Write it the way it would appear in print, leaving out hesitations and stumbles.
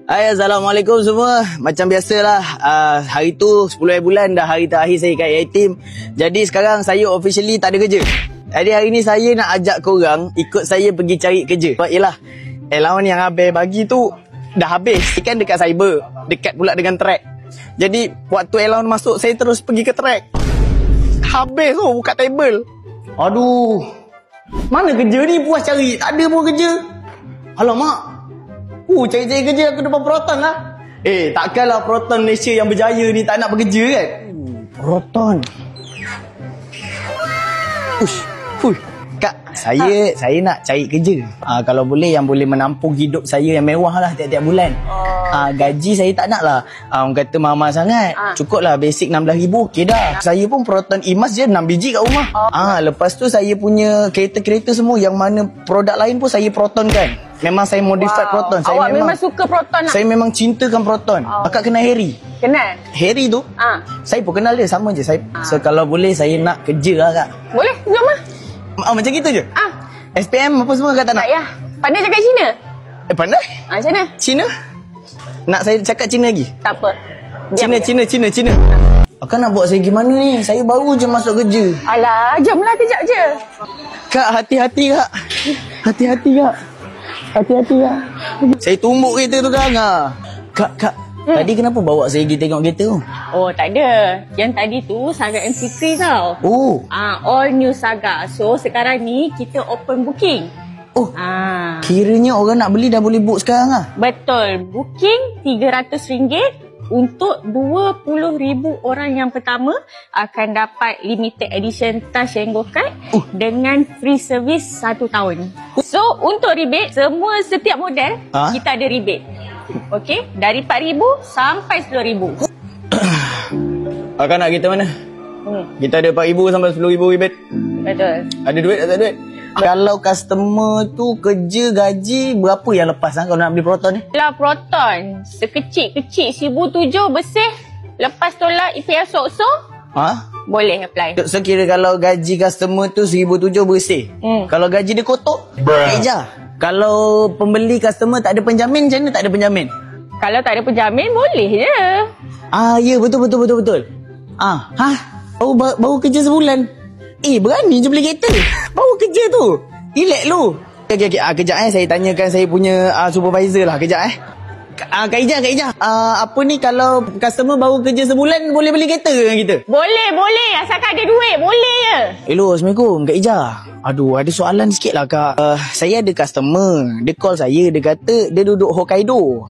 Hai, Assalamualaikum semua. Macam biasalah, hari tu 10 bulan dah hari terakhir saya kat Yatim. Jadi sekarang saya officially tak ada kerja. Jadi hari ni saya nak ajak korang ikut saya pergi cari kerja. Sebab yelah, allowance yang Abel bagi tu dah habis. Kan dekat cyber, dekat pula dengan track. Jadi waktu allowance masuk, saya terus pergi ke track. Habis tu buka table. Aduh, mana kerja ni, puas cari, tak ada pun kerja. Alamak, cari-cari kerja aku depan Proton lah. Takkanlah Proton Malaysia yang berjaya ni tak nak bekerja kan? Proton. Kak, saya nak cari kerja. Kalau boleh, yang boleh menampung hidup saya yang mewah lah tiap-tiap bulan. Gaji saya tak nak lah. Orang kata mahal sangat. Cukup lah basic 16,000 okey dah. Saya pun Proton Emas je 6 biji kat rumah. Lepas tu saya punya kereta-kereta semua yang mana produk lain pun saya Proton kan. Memang saya modified Proton. Saya Awak memang suka Proton lah. Saya memang cintakan Proton. Akak kenal Harry? Kenal? Harry tu, saya pun kenal dia, sama je. So kalau boleh saya nak kerja lah kak. Boleh, jom lah. Macam gitu je? SPM apa semua kata nak? Tak payah. Pandai cakap Cina? Pandai? Macam mana? Cina? Nak saya cakap Cina lagi? Tak apa. Cina. Akak nak buat saya gimana ni? Saya baru je masuk kerja. Alah, jomlah kejap je. Kak, hati-hati kak. Hati-hati kak. Saya tumbuk kereta tu kan. Kak. Tadi kenapa bawa saya pergi tengok kereta tu? Oh, tak ada. Yang tadi tu Saga MC3 tau. All new Saga. So, sekarang ni kita open booking. Kiranya orang nak beli dah boleh book sekarang lah? Betul. Booking RM300 untuk 20,000 orang yang pertama akan dapat limited edition touch and go card dengan free service 1 tahun. So, untuk rebate, setiap model kita ada rebate. Okey, dari RM4,000 sampai RM10,000. Akak nak kita mana? Kita ada RM4,000 sampai RM10,000 rebate. Betul. Ada duit tak ada duit? Kalau customer tu kerja gaji, berapa yang lepas kalau nak beli Proton ni? Lah Proton, sekecil-kecil RM1,700 bersih. Lepas tolak IPL SOKSO, boleh apply. So kira kalau gaji customer tu RM1,700 bersih. Kalau gaji dia kotor, eja. Kalau pembeli customer tak ada penjamin, macam mana tak ada penjamin? Kalau tak ada penjamin, boleh je. Ya, betul. Baru kerja sebulan. Berani je beli kereta. Baru kerja tu. Relax lu. Okey. Kejap saya tanyakan saya punya supervisor lah. Kejap Kak Ija. Apa ni kalau customer baru kerja sebulan boleh beli kereta dengan kita? Boleh. Asalkan ada duit, boleh je. Hello, Assalamualaikum Kak Ija. Aduh, ada soalan sikit lah Kak. Saya ada customer. Dia call saya, dia kata dia duduk Hokkaido.